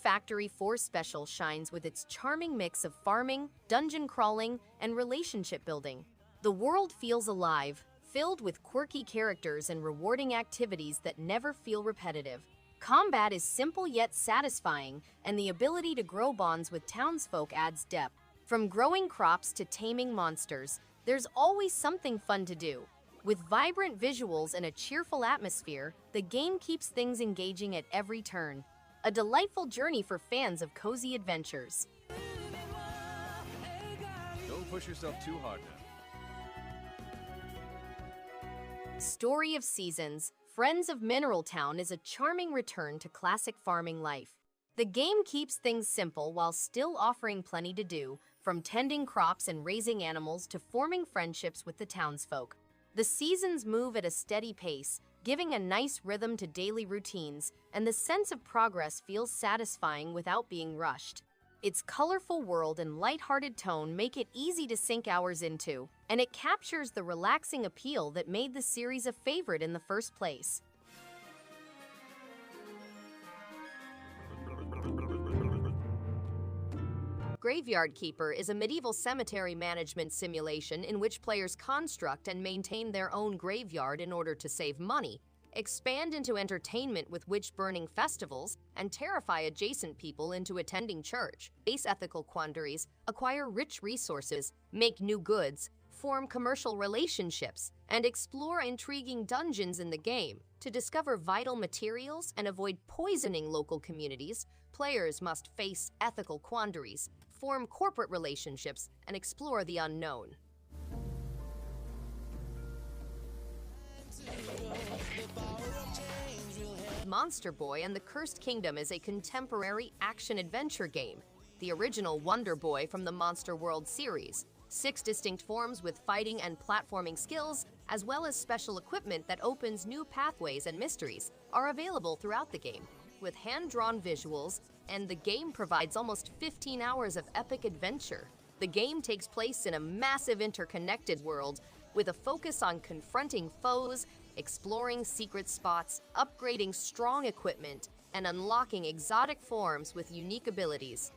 Factory 4 Special shines with its charming mix of farming, dungeon crawling, and relationship building. The world feels alive, filled with quirky characters and rewarding activities that never feel repetitive. Combat is simple yet satisfying, and the ability to grow bonds with townsfolk adds depth. From growing crops to taming monsters, there's always something fun to do. With vibrant visuals and a cheerful atmosphere, the game keeps things engaging at every turn. A delightful journey for fans of cozy adventures. Don't push yourself too hard now. Story of Seasons, Friends of Mineral Town is a charming return to classic farming life. The game keeps things simple while still offering plenty to do, from tending crops and raising animals to forming friendships with the townsfolk. The seasons move at a steady pace, giving a nice rhythm to daily routines, and the sense of progress feels satisfying without being rushed. Its colorful world and lighthearted tone make it easy to sink hours into, and it captures the relaxing appeal that made the series a favorite in the first place. Graveyard Keeper is a medieval cemetery management simulation in which players construct and maintain their own graveyard in order to save money, expand into entertainment with witch-burning festivals, and terrify adjacent people into attending church, face ethical quandaries, acquire rich resources, make new goods, form commercial relationships, and explore intriguing dungeons in the game. To discover vital materials and avoid poisoning local communities, players must face ethical quandaries, form corporate relationships, and explore the unknown. Monster Boy and the Cursed Kingdom is a contemporary action-adventure game, the original Wonder Boy from the Monster World series. 6 distinct forms with fighting and platforming skills, as well as special equipment that opens new pathways and mysteries, are available throughout the game. With hand-drawn visuals, and the game provides almost 15 hours of epic adventure. The game takes place in a massive interconnected world, with a focus on confronting foes, exploring secret spots, upgrading strong equipment, and unlocking exotic forms with unique abilities.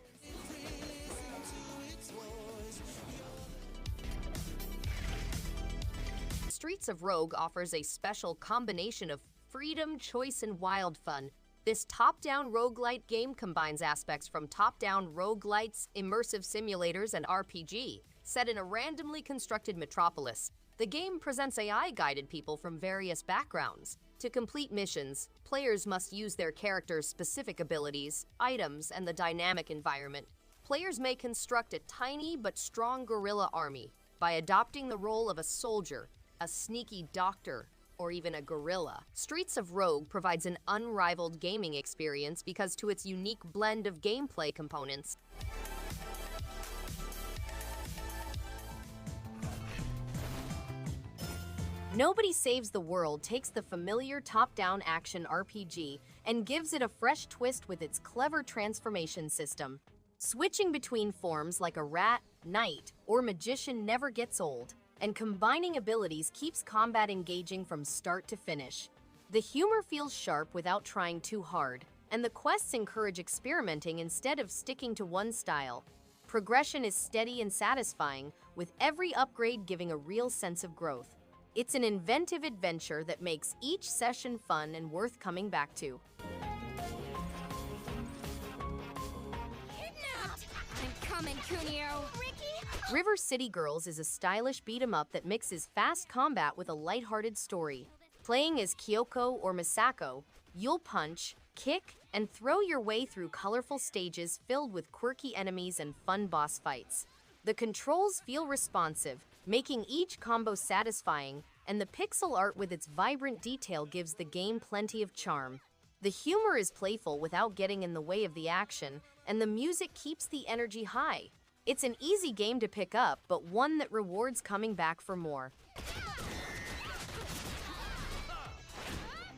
Streets of Rogue offers a special combination of freedom, choice, and wild fun. This top-down roguelite game combines aspects from top-down roguelites, immersive simulators, and RPG, set in a randomly constructed metropolis. The game presents AI-guided people from various backgrounds. To complete missions, players must use their character's specific abilities, items, and the dynamic environment. Players may construct a tiny but strong guerrilla army by adopting the role of a soldier, a sneaky doctor, or even a gorilla. Streets of Rogue provides an unrivaled gaming experience because to its unique blend of gameplay components. Nobody Saves the World takes the familiar top-down action RPG and gives it a fresh twist with its clever transformation system. Switching between forms like a rat, knight, or magician never gets old, and combining abilities keeps combat engaging from start to finish. The humor feels sharp without trying too hard, and the quests encourage experimenting instead of sticking to one style. Progression is steady and satisfying, with every upgrade giving a real sense of growth. It's an inventive adventure that makes each session fun and worth coming back to. Kidnapped! I'm coming, Kunio! Ricky! River City Girls is a stylish beat-em-up that mixes fast combat with a lighthearted story. Playing as Kyoko or Misako, you'll punch, kick, and throw your way through colorful stages filled with quirky enemies and fun boss fights. The controls feel responsive, making each combo satisfying, and the pixel art with its vibrant detail gives the game plenty of charm. The humor is playful without getting in the way of the action, and the music keeps the energy high. It's an easy game to pick up, but one that rewards coming back for more.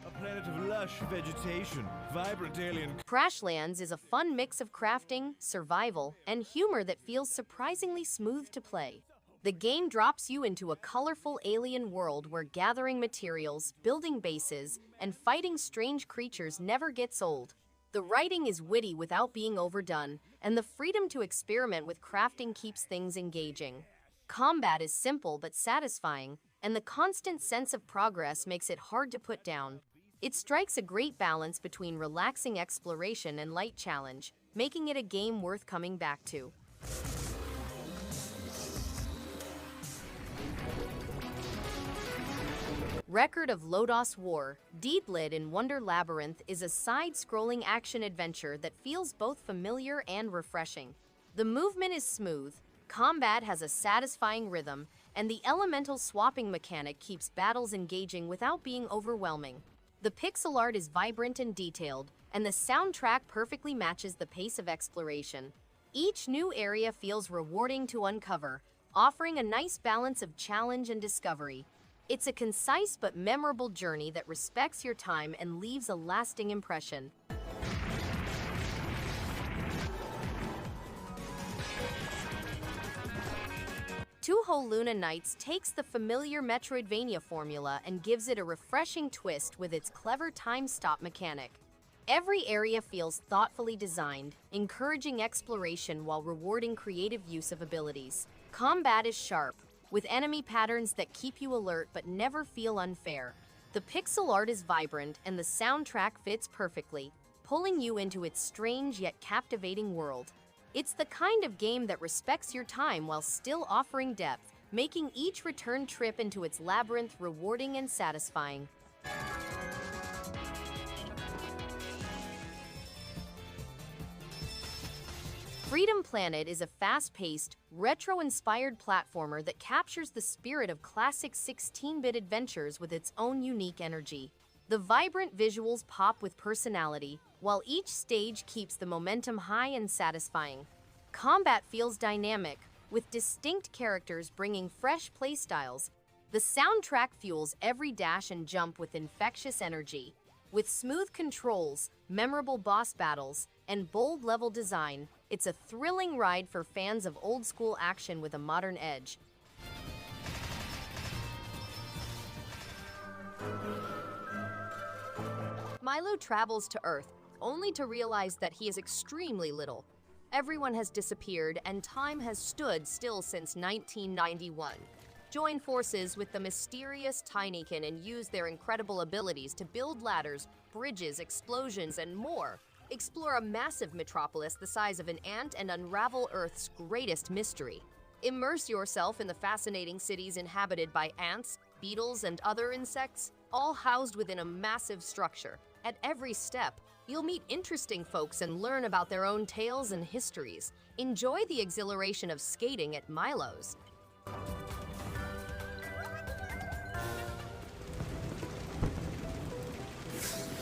A planet of lush vegetation, vibrant alien. Crashlands is a fun mix of crafting, survival, and humor that feels surprisingly smooth to play. The game drops you into a colorful alien world where gathering materials, building bases, and fighting strange creatures never gets old. The writing is witty without being overdone, and the freedom to experiment with crafting keeps things engaging. Combat is simple but satisfying, and the constant sense of progress makes it hard to put down. It strikes a great balance between relaxing exploration and light challenge, making it a game worth coming back to. Record of Lodoss War-Deedlit in Wonder Labyrinth is a side-scrolling action-adventure that feels both familiar and refreshing. The movement is smooth, combat has a satisfying rhythm, and the elemental swapping mechanic keeps battles engaging without being overwhelming. The pixel art is vibrant and detailed, and the soundtrack perfectly matches the pace of exploration. Each new area feels rewarding to uncover, offering a nice balance of challenge and discovery. It's a concise but memorable journey that respects your time and leaves a lasting impression. Touhou Luna Nights takes the familiar Metroidvania formula and gives it a refreshing twist with its clever time stop mechanic. Every area feels thoughtfully designed, encouraging exploration while rewarding creative use of abilities. Combat is sharp, with enemy patterns that keep you alert but never feel unfair. The pixel art is vibrant and the soundtrack fits perfectly, pulling you into its strange yet captivating world. It's the kind of game that respects your time while still offering depth, making each return trip into its labyrinth rewarding and satisfying. Freedom Planet is a fast-paced, retro-inspired platformer that captures the spirit of classic 16-bit adventures with its own unique energy. The vibrant visuals pop with personality, while each stage keeps the momentum high and satisfying. Combat feels dynamic, with distinct characters bringing fresh playstyles. The soundtrack fuels every dash and jump with infectious energy. With smooth controls, memorable boss battles, and bold level design, it's a thrilling ride for fans of old-school action with a modern edge. Milo travels to Earth, only to realize that he is extremely little. Everyone has disappeared, and time has stood still since 1991. Join forces with the mysterious Tinykin and use their incredible abilities to build ladders, bridges, explosions, and more. Explore a massive metropolis the size of an ant and unravel Earth's greatest mystery. Immerse yourself in the fascinating cities inhabited by ants, beetles, and other insects, all housed within a massive structure. At every step, you'll meet interesting folks and learn about their own tales and histories. Enjoy the exhilaration of skating at Milo's.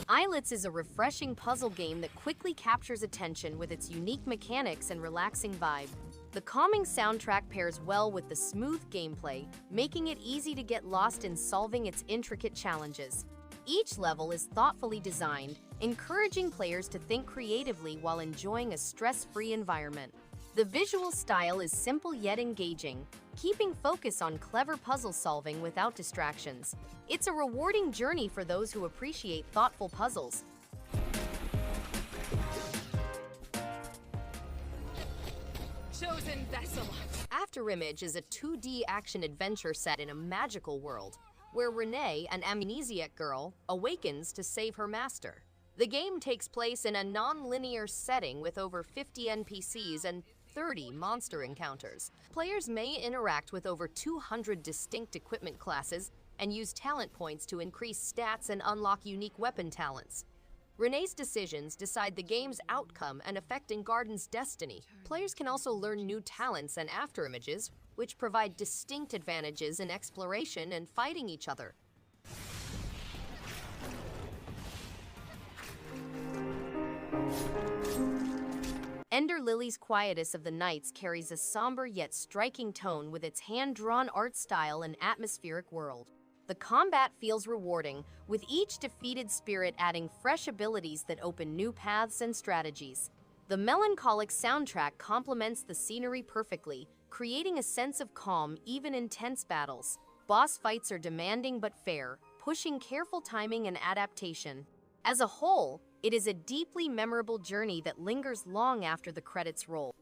Islets is a refreshing puzzle game that quickly captures attention with its unique mechanics and relaxing vibe. The calming soundtrack pairs well with the smooth gameplay, making it easy to get lost in solving its intricate challenges. Each level is thoughtfully designed, encouraging players to think creatively while enjoying a stress-free environment. The visual style is simple yet engaging, keeping focus on clever puzzle solving without distractions. It's a rewarding journey for those who appreciate thoughtful puzzles. Chosen vessel. Afterimage is a 2D action-adventure set in a magical world, where Rune, an amnesiac girl, awakens to save her master. The game takes place in a non-linear setting with over 50 NPCs and 30 monster encounters. Players may interact with over 200 distinct equipment classes and use talent points to increase stats and unlock unique weapon talents. Rune's decisions decide the game's outcome and affecting Gaiden's destiny. Players can also learn new talents and afterimages, which provide distinct advantages in exploration and fighting each other. Ender Lily's Quietus of the Nights carries a somber yet striking tone with its hand-drawn art style and atmospheric world. The combat feels rewarding, with each defeated spirit adding fresh abilities that open new paths and strategies. The melancholic soundtrack complements the scenery perfectly, creating a sense of calm even in tense battles. Boss fights are demanding but fair, pushing careful timing and adaptation. As a whole, It is a deeply memorable journey that lingers long after the credits roll.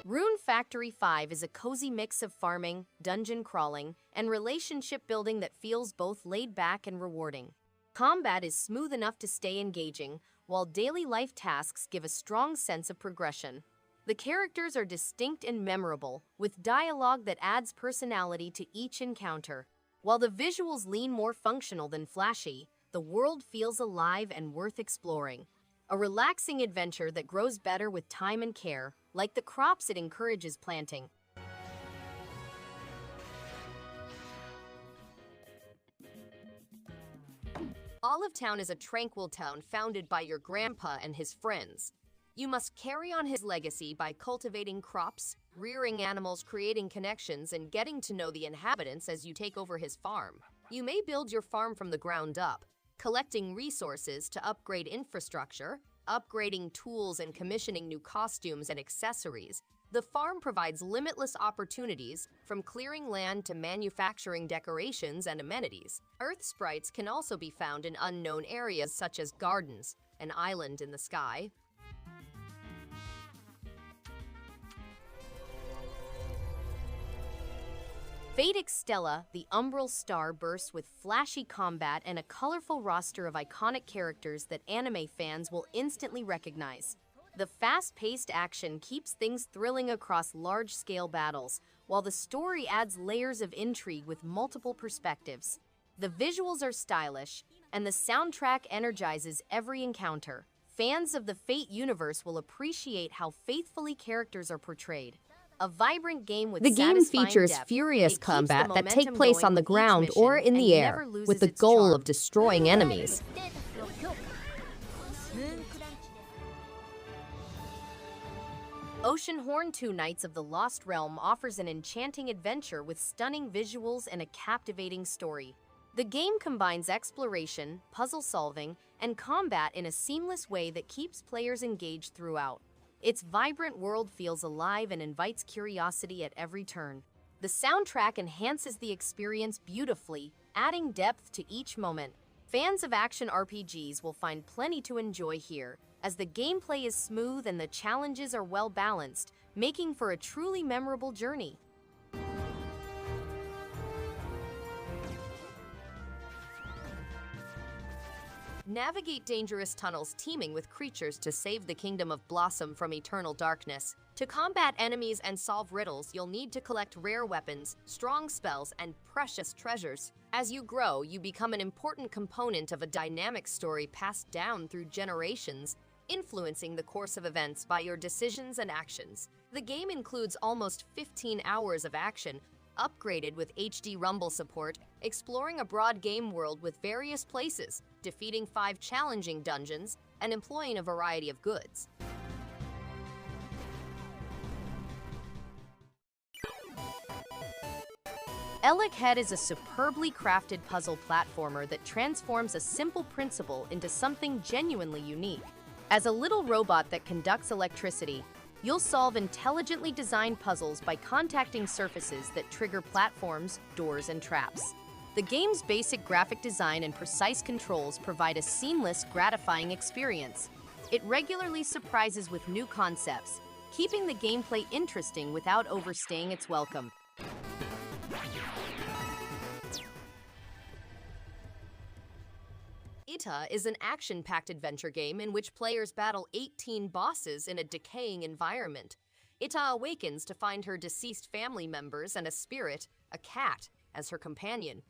Rune Factory 5 is a cozy mix of farming, dungeon crawling, and relationship building that feels both laid back and rewarding. Combat is smooth enough to stay engaging, while daily life tasks give a strong sense of progression. The characters are distinct and memorable, with dialogue that adds personality to each encounter. While the visuals lean more functional than flashy, the world feels alive and worth exploring. A relaxing adventure that grows better with time and care, like the crops it encourages planting. Olive Town is a tranquil town founded by your grandpa and his friends. You must carry on his legacy by cultivating crops, rearing animals, creating connections, and getting to know the inhabitants as you take over his farm. You may build your farm from the ground up, collecting resources to upgrade infrastructure, upgrading tools, and commissioning new costumes and accessories. The farm provides limitless opportunities, from clearing land to manufacturing decorations and amenities. Earth sprites can also be found in unknown areas such as gardens, an island in the sky. Fate EXTELLA, the Umbral star, bursts with flashy combat and a colorful roster of iconic characters that anime fans will instantly recognize. The fast-paced action keeps things thrilling across large-scale battles, while the story adds layers of intrigue with multiple perspectives. The visuals are stylish, and the soundtrack energizes every encounter. Fans of the Fate universe will appreciate how faithfully characters are portrayed. A vibrant game with satisfying The game features depth. furious It keeps combat the that take momentum place going on the with each ground or mission in the and air, never loses with the its goal charm. of destroying enemies. Oceanhorn 2 Knights of the Lost Realm offers an enchanting adventure with stunning visuals and a captivating story. The game combines exploration, puzzle solving, and combat in a seamless way that keeps players engaged throughout. Its vibrant world feels alive and invites curiosity at every turn. The soundtrack enhances the experience beautifully, adding depth to each moment. Fans of action RPGs will find plenty to enjoy here, as the gameplay is smooth and the challenges are well balanced, making for a truly memorable journey. Navigate dangerous tunnels teeming with creatures to save the Kingdom of Blossom from eternal darkness. To combat enemies and solve riddles, you'll need to collect rare weapons, strong spells, and precious treasures. As you grow, you become an important component of a dynamic story passed down through generations, influencing the course of events by your decisions and actions. The game includes almost 15 hours of action, upgraded with HD Rumble support, exploring a broad game world with various places, defeating 5 challenging dungeons, and employing a variety of goods. ElecHead is a superbly crafted puzzle platformer that transforms a simple principle into something genuinely unique. As a little robot that conducts electricity, you'll solve intelligently designed puzzles by contacting surfaces that trigger platforms, doors, and traps. The game's basic graphic design and precise controls provide a seamless, gratifying experience. It regularly surprises with new concepts, keeping the gameplay interesting without overstaying its welcome. ITTA is an action-packed adventure game in which players battle 18 bosses in a decaying environment. ITTA awakens to find her deceased family members and a spirit, a cat, as her companion.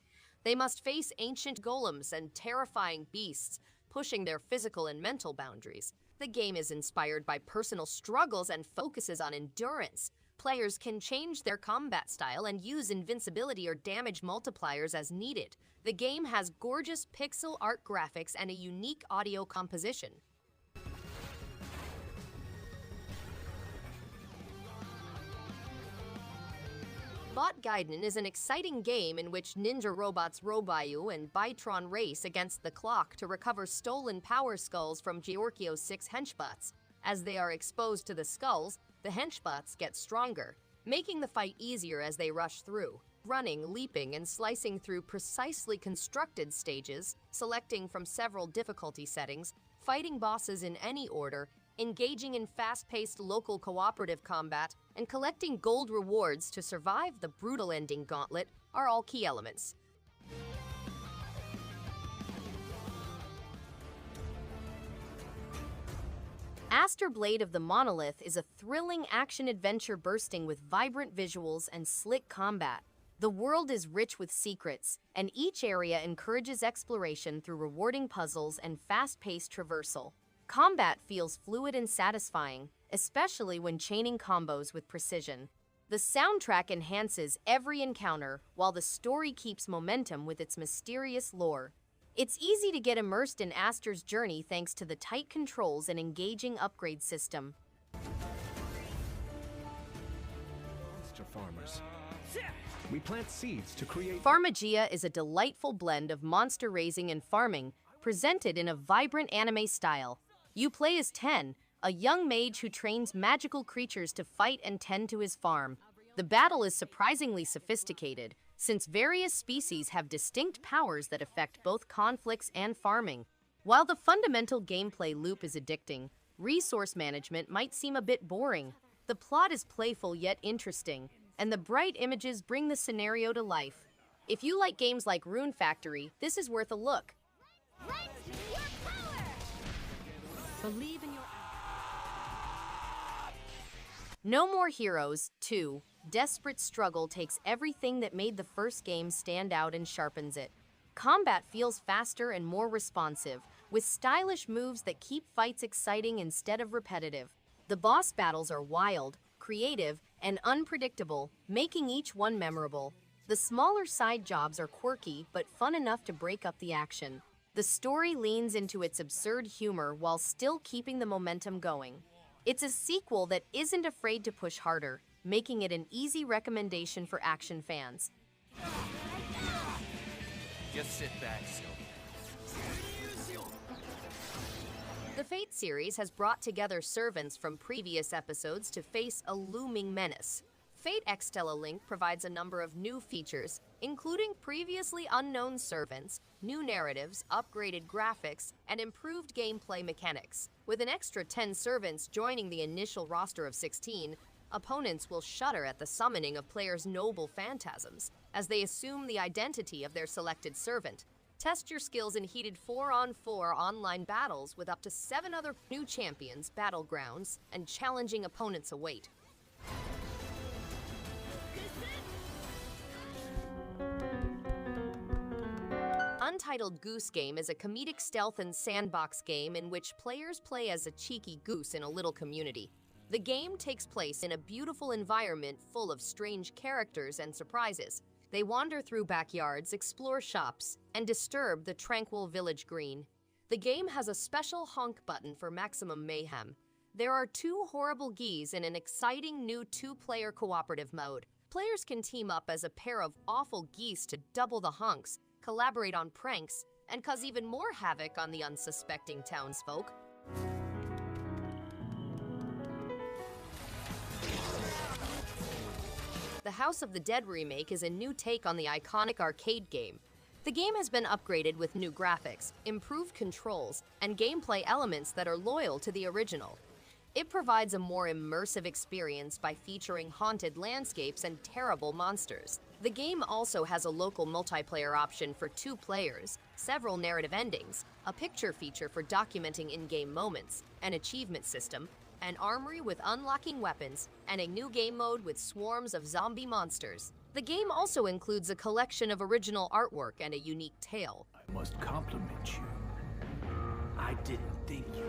They must face ancient golems and terrifying beasts, pushing their physical and mental boundaries. The game is inspired by personal struggles and focuses on endurance. Players can change their combat style and use invincibility or damage multipliers as needed. The game has gorgeous pixel art graphics and a unique audio composition. Gaiden is an exciting game in which ninja robots Robayu and Bytron race against the clock to recover stolen power skulls from Georgio's 6 henchbots. As they are exposed to the skulls, the henchbots get stronger. making the fight easier as they rush through. Running, leaping, and slicing through precisely constructed stages, selecting from several difficulty settings, fighting bosses in any order, engaging in fast-paced local cooperative combat, and collecting gold rewards to survive the brutal ending gauntlet are all key elements. Astor Blade of the Monolith is a thrilling action-adventure bursting with vibrant visuals and slick combat. The world is rich with secrets, and each area encourages exploration through rewarding puzzles and fast-paced traversal. Combat feels fluid and satisfying, especially when chaining combos with precision. The soundtrack enhances every encounter, while the story keeps momentum with its mysterious lore. It's easy to get immersed in Astor's journey thanks to the tight controls and engaging upgrade system. Monster farmers. We plant seeds to create... Farmagia is a delightful blend of monster raising and farming, presented in a vibrant anime style. You play as Ten, a young mage who trains magical creatures to fight and tend to his farm. The battle is surprisingly sophisticated, since various species have distinct powers that affect both conflicts and farming. While the fundamental gameplay loop is addicting, resource management might seem a bit boring. The plot is playful yet interesting, and the bright images bring the scenario to life. If you like games like Rune Factory, this is worth a look. Your power! Believe in your... No More Heroes 2. Desperate struggle takes everything that made the first game stand out and sharpens it. Combat feels faster and more responsive, with stylish moves that keep fights exciting instead of repetitive. The boss battles are wild, creative, and unpredictable, making each one memorable. The smaller side jobs are quirky but fun enough to break up the action. The story leans into its absurd humor while still keeping the momentum going. It's a sequel that isn't afraid to push harder, making it an easy recommendation for action fans. Just sit back, Sylvia. The Fate series has brought together servants from previous episodes to face a looming menace. Fate EXTELLA Link provides a number of new features, including previously unknown servants, new narratives, upgraded graphics, and improved gameplay mechanics. With an extra 10 servants joining the initial roster of 16, opponents will shudder at the summoning of players' noble phantasms as they assume the identity of their selected servant. Test your skills in heated 4-on-4 online battles with up to 7 other new champions, battlegrounds, and challenging opponents await. Untitled Goose Game is a comedic stealth and sandbox game in which players play as a cheeky goose in a little community. The game takes place in a beautiful environment full of strange characters and surprises. They wander through backyards, explore shops, and disturb the tranquil village green. The game has a special honk button for maximum mayhem. There are 2 horrible geese in an exciting new 2-player cooperative mode. Players can team up as a pair of awful geese to double the honks, collaborate on pranks, and cause even more havoc on the unsuspecting townsfolk. The House of the Dead remake is a new take on the iconic arcade game. The game has been upgraded with new graphics, improved controls, and gameplay elements that are loyal to the original. It provides a more immersive experience by featuring haunted landscapes and terrible monsters. The game also has a local multiplayer option for 2 players, several narrative endings, a picture feature for documenting in-game moments, an achievement system, an armory with unlocking weapons, and a new game mode with swarms of zombie monsters. The game also includes a collection of original artwork and a unique tale. I must compliment you. I didn't think you...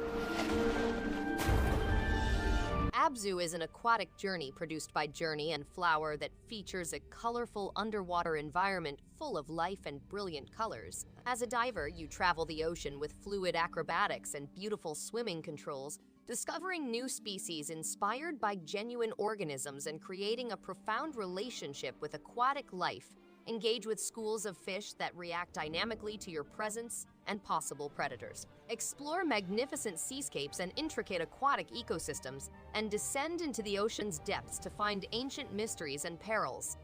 ABZU is an aquatic journey produced by Journey and Flower that features a colorful underwater environment full of life and brilliant colors. As a diver, you travel the ocean with fluid acrobatics and beautiful swimming controls, discovering new species inspired by genuine organisms and creating a profound relationship with aquatic life. Engage with schools of fish that react dynamically to your presence and possible predators. Explore magnificent seascapes and intricate aquatic ecosystems, and descend into the ocean's depths to find ancient mysteries and perils.